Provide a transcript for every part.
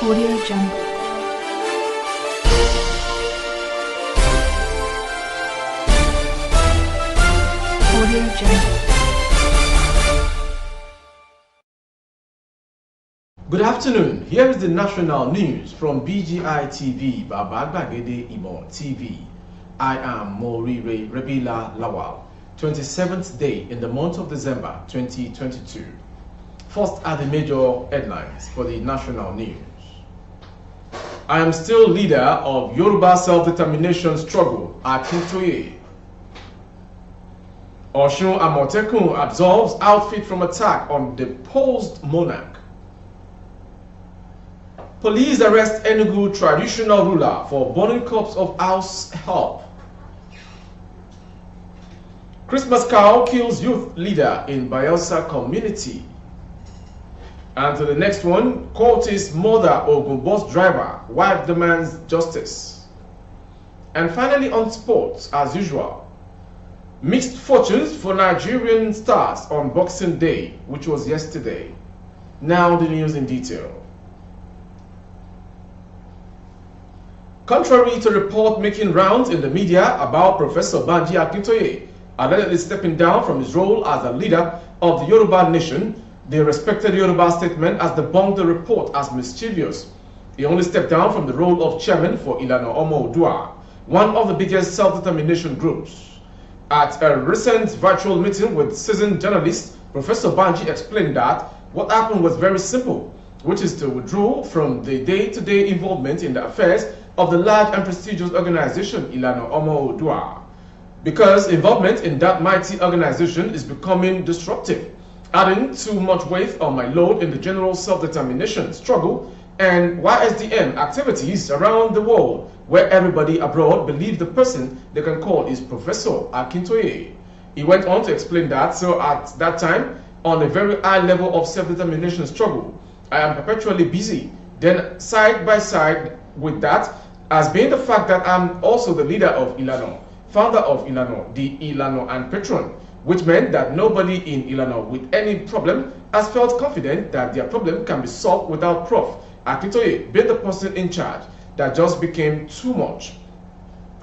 Audio Jungle. Audio Jungle. Good afternoon. Here is the national news from BGI TV, Babagbagede Imo TV. I am Morire Rebila Lawal, 27th day in the month of December 2022. First are the major headlines for the national news. I am still leader of Yoruba self-determination struggle at Akintoye. Osun Amotekun absolves outfit from attack on deposed Monarch. Police arrest Enugu traditional ruler for burning corpse of house help. Christmas cow kills youth leader in Bayelsa community. And to the next one, cultist mother Ogun bus driver, wife demands justice. And finally on sports, as usual, mixed fortunes for Nigerian stars on Boxing Day, which was yesterday. Now the news in detail. Contrary to report making rounds in the media about Professor Banji Akintoye allegedly stepping down from his role as a leader of the Yoruba nation, the respected Yoruba statement has debunked the report as mischievous. He only stepped down from the role of chairman for Ilana Omo Odua, one of the biggest self-determination groups. At a recent virtual meeting with seasoned journalists, Professor Banji explained that what happened was very simple, which is to withdraw from the day-to-day involvement in the affairs of the large and prestigious organization Ilana Omo Odua, because involvement in that mighty organization is becoming disruptive, adding too much weight on my load in the general self-determination struggle and YSDM activities around the world, where everybody abroad believes the person they can call is Professor Akintoye. He went on to explain that, so at that time, on a very high level of self-determination struggle, I am perpetually busy. Then side by side with that, as being the fact that I'm also the leader of Ilano, founder of Ilano, the Ilano and patron, which meant that nobody in Ilano with any problem has felt confident that their problem can be solved without Prof. Akintoye being the person in charge. That just became too much.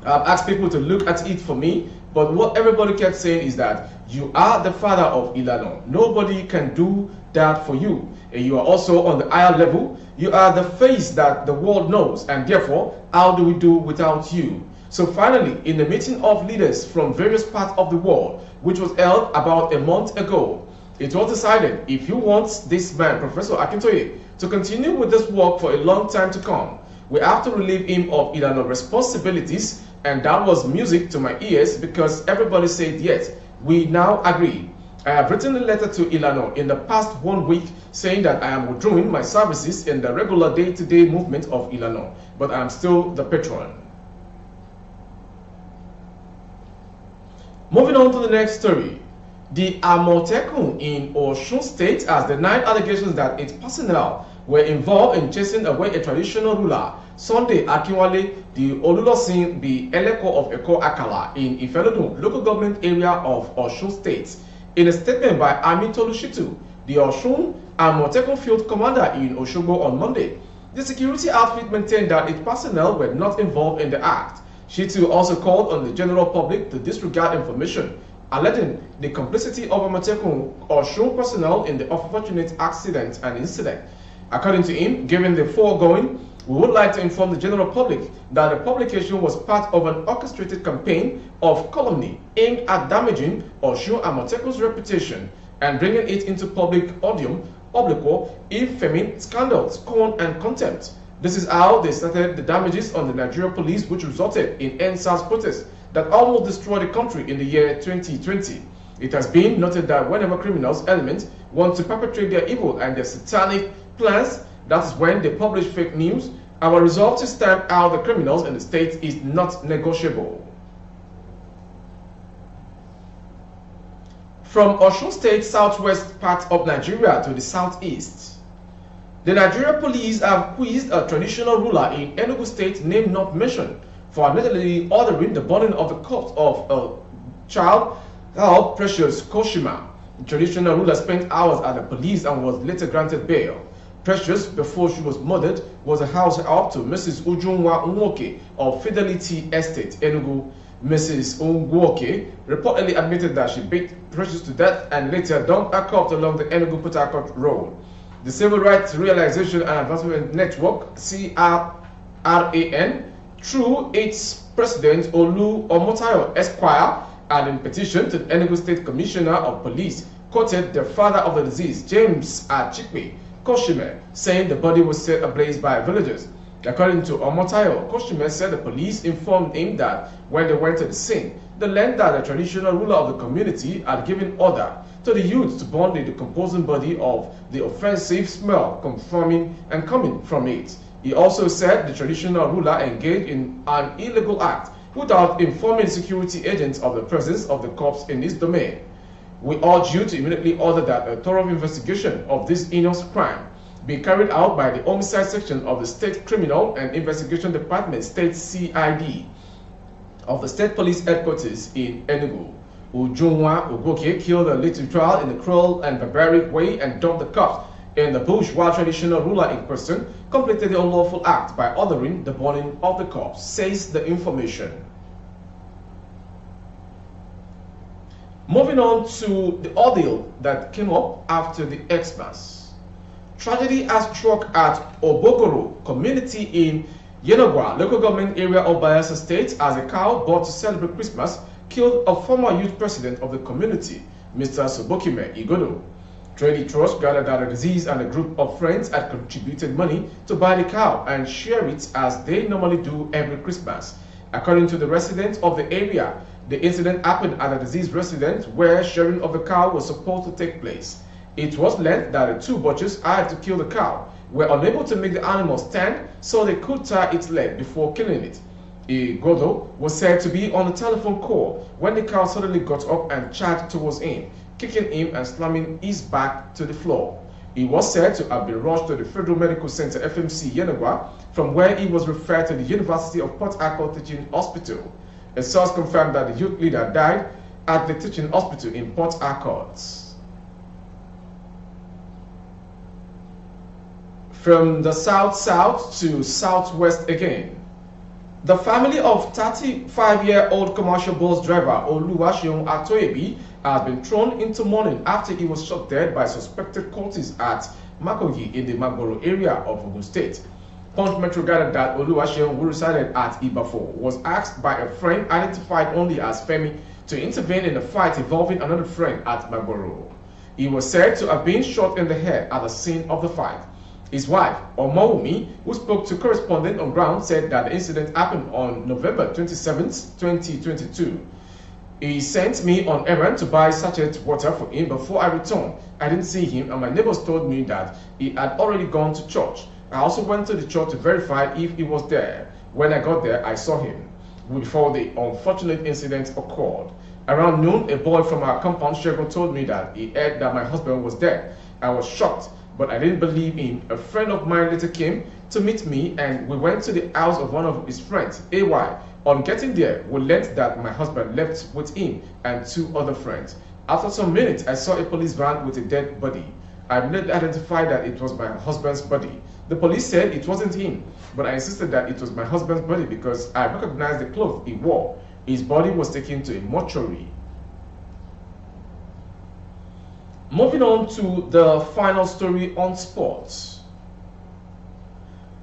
I've asked people to look at it for me, but what everybody kept saying is that you are the father of Ilano. Nobody can do that for you. And you are also on the higher level. You are the face that the world knows, and therefore, how do we do without you? So finally, in a meeting of leaders from various parts of the world, which was held about a month ago, it was decided if you want this man, Professor Akintoye, to continue with this work for a long time to come, we have to relieve him of Ilano responsibilities, and that was music to my ears because everybody said yes, we now agree. I have written a letter to Ilano in the past 1 week saying that I am withdrawing my services in the regular day-to-day movement of Ilano, but I am still the patron. Moving on to the next story. The Amotekun in Osun State has denied allegations that its personnel were involved in chasing away a traditional ruler, Sunday Akinwale, the Olulosin the Eleko of Eko Akala in Ifelodun local government area of Osun State. In a statement by Ami Tolushitu, the Osun Amotekun field commander in Osogbo on Monday, the security outfit maintained that its personnel were not involved in the act. She too also called on the general public to disregard information alleging the complicity of Amotekun Osun personnel in the unfortunate accident and incident. According to him, given the foregoing, we would like to inform the general public that the publication was part of an orchestrated campaign of calumny aimed at damaging Osun Amotekun's reputation and bringing it into public odium, obliquo, infaming, scandal, scorn, and contempt. This is how they started the damages on the Nigerian police, which resulted in NSAS protests that almost destroyed the country in the year 2020. It has been noted that whenever criminals elements want to perpetrate their evil and their satanic plans, that is when they publish fake news. Our resolve to stamp out the criminals in the state is not negotiable. From Osun State southwest part of Nigeria to the southeast, the Nigerian police have quizzed a traditional ruler in Enugu State named not mentioned for allegedly ordering the burning of the corpse of a child called Precious Koshima. The traditional ruler spent hours at the police and was later granted bail. Precious, before she was murdered, was a house help to Mrs. Ujunwa Nwoke of Fidelity Estate, Enugu. Mrs. Nwoke reportedly admitted that she beat Precious to death and later dumped her corpse along the Enugu-Port Harcourt Road. The Civil Rights Realization and Advancement Network, CRRAN, through its president Olu Omotayo Esquire, and in petition to the Enugu State Commissioner of Police, quoted the father of the deceased, James Achikwe Koshime, saying the body was set ablaze by villagers. According to Omotayo, Koshime said the police informed him that when they went to the scene, they learned that the traditional ruler of the community had given order to the youth to burn the decomposing body of the offensive smell coming from it. He also said the traditional ruler engaged in an illegal act without informing security agents of the presence of the corpse in his domain. We urge you to immediately order that a thorough investigation of this heinous crime be carried out by the Homicide Section of the State Criminal and Investigation Department, State CID, of the State Police Headquarters in Enugu. Ujunwa Ugoke killed a little child in a cruel and barbaric way and dumped the corpse in the bush while traditional ruler in person completed the unlawful act by ordering the burning of the corpse, says the information. Moving on to the ordeal that came up after the Xmas. Tragedy has struck at Obogoro community in Enugu, local government area of Bayelsa State, as a cow bought to celebrate Christmas killed a former youth president of the community, Mr. Sobokime Igodo. Trading trust gathered that the deceased and a group of friends had contributed money to buy the cow and share it as they normally do every Christmas. According to the residents of the area, the incident happened at a deceased residence where sharing of the cow was supposed to take place. It was learned that the two butchers hired to kill the cow were unable to make the animal stand, so they could tie its leg before killing it. Igodo was said to be on a telephone call when the cow suddenly got up and charged towards him, kicking him and slamming his back to the floor. He was said to have been rushed to the Federal Medical Center FMC Enugu, from where he was referred to the University of Port Harcourt Teaching Hospital. A source confirmed that the youth leader died at the teaching hospital in Port Harcourt. From the south to southwest again. The family of 35-year-old commercial bus driver Oluwaseun Atoyebi has been thrown into mourning after he was shot dead by suspected cultists at Makogi in the Magboro area of Ogun State. Punch Metro gathered that Oluwaseun, who resided at Ibafo, was asked by a friend identified only as Femi to intervene in a fight involving another friend at Magboro. He was said to have been shot in the head at the scene of the fight. His wife, Omawumi, who spoke to correspondent on ground, said that the incident happened on November 27, 2022. He sent me on errand to buy sachet water for him before I returned. I didn't see him, and my neighbors told me that he had already gone to church. I also went to the church to verify if he was there. When I got there, I saw him before the unfortunate incident occurred. Around noon, a boy from our compound, Shegun, told me that he heard that my husband was dead. I was shocked, but I didn't believe him. A friend of mine later came to meet me, and we went to the house of one of his friends, AY. On getting there, we learned that my husband left with him and two other friends. After some minutes, I saw a police van with a dead body. I immediately identified that it was my husband's body. The police said it wasn't him, but I insisted that it was my husband's body because I recognized the clothes he wore. His body was taken to a mortuary. Moving on to the final story on sports.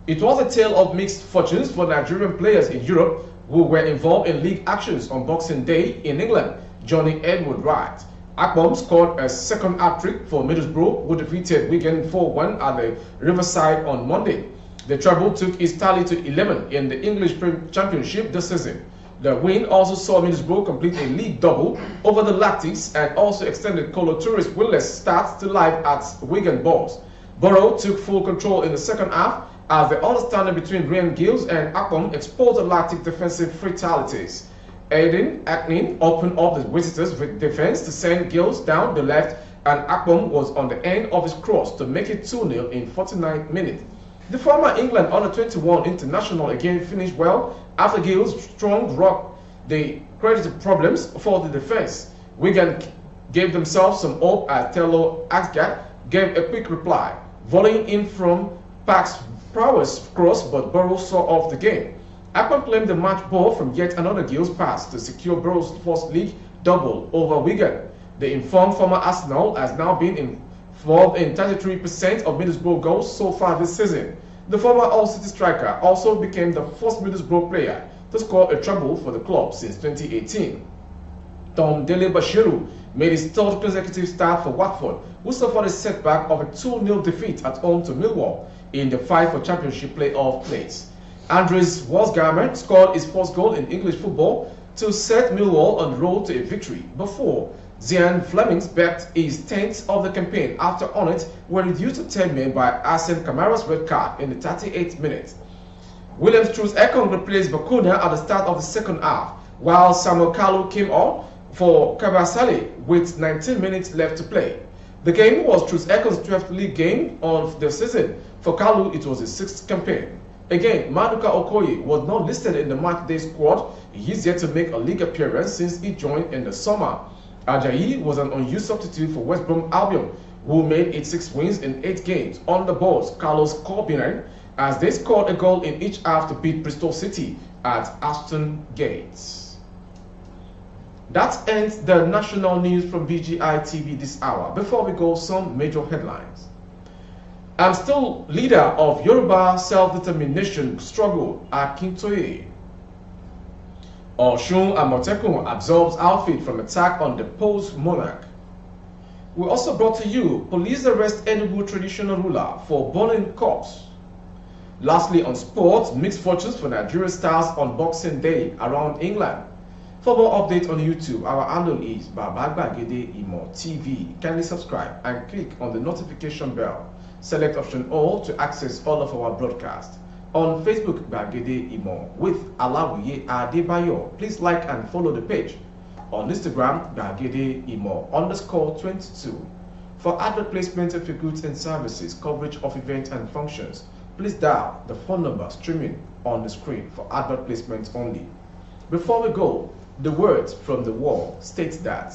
It was a tale of mixed fortunes for Nigerian players in Europe who were involved in league actions on Boxing Day in England. Johnny Edward Wright. Akpom scored a second hat-trick for Middlesbrough, who defeated Wigan 4-1 at the Riverside on Monday. The treble took its tally to 11 in the English Championship this season. The win also saw Middlesbrough complete a league double over the Lactics and also extended Colo Toure's winless start to life at Wigan Bulls. Borough took full control in the second half as the understanding between Ryan Gills and Akpom exposed the Lactic defensive fatalities. Aiden Aknin opened up the visitors with defense to send Gills down the left, and Akpom was on the end of his cross to make it 2-0 in 49 minutes. The former England under-21 international again finished well after Gills' strong rock the credited problems for the defense. Wigan gave themselves some hope as Tello Asgard gave a quick reply. volleying in from Park's prowess cross, but Burrow saw off the game. Akpan claimed the match ball from yet another Gills pass to secure Burrow's first league double over Wigan. The informed former Arsenal has now been involved in 33% of Middlesbrough goals so far this season. The former All-City striker also became the first Middlesbrough player to score a treble for the club since 2018. Tom Dele Bashiru made his third consecutive start for Watford, who suffered a setback of a 2-0 defeat at home to Millwall in the fight for championship playoff place. Andres Wolfsgamer scored his first goal in English football to set Millwall on the road to a victory before Zian Flemings backed his 10th of the campaign after Hornets were reduced to 10 men by Arsene Kamara's red card in the 38th minute. Williams Truss-Ekong replaced Bakuna at the start of the second half, while Samuel Kalu came on for Kabasale with 19 minutes left to play. The game was Truss-Ekong's 12th league game of the season. For Kalu, it was his 6th campaign. Again, Maduka Okoye was not listed in the matchday squad. He is yet to make a league appearance since he joined in the summer. Ajayi was an unused substitute for West Brom Albion, who made 86 wins in 8 games on the boards. Carlos Corbin, as they scored a goal in each half to beat Bristol City at Aston Gate. That ends the national news from BGI TV this hour. Before we go, some major headlines. I'm still leader of Yoruba self-determination struggle at Akintoye. Osun Amotekun absorbs outfit from attack on deposed monarch. We also brought to you police arrest Enugu traditional ruler for burning corpse. Lastly, on sports, mixed fortunes for Nigeria stars on Boxing Day around England. For more updates on YouTube, our handle is Babagbagede Imo TV. Kindly subscribe and click on the notification bell. Select option all to access all of our broadcasts. On Facebook, Gbagede Imo with Alawiye Adebayo. Please like and follow the page. On Instagram, Gbagede Imo _22. For advert placement of your goods and services, coverage of events and functions, please dial the phone number streaming on the screen for advert placements only. Before we go, the words from the wall states that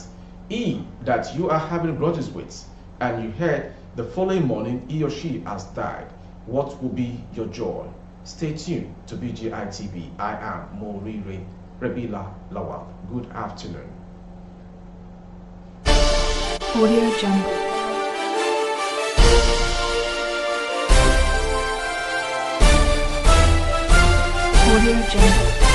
he that you are having grudges with, and you heard the following morning he or she has died, what will be your joy? Stay tuned to BGI TV. I am Morire Rebila Lawal. Good afternoon. Audio Jungle. Audio Jungle.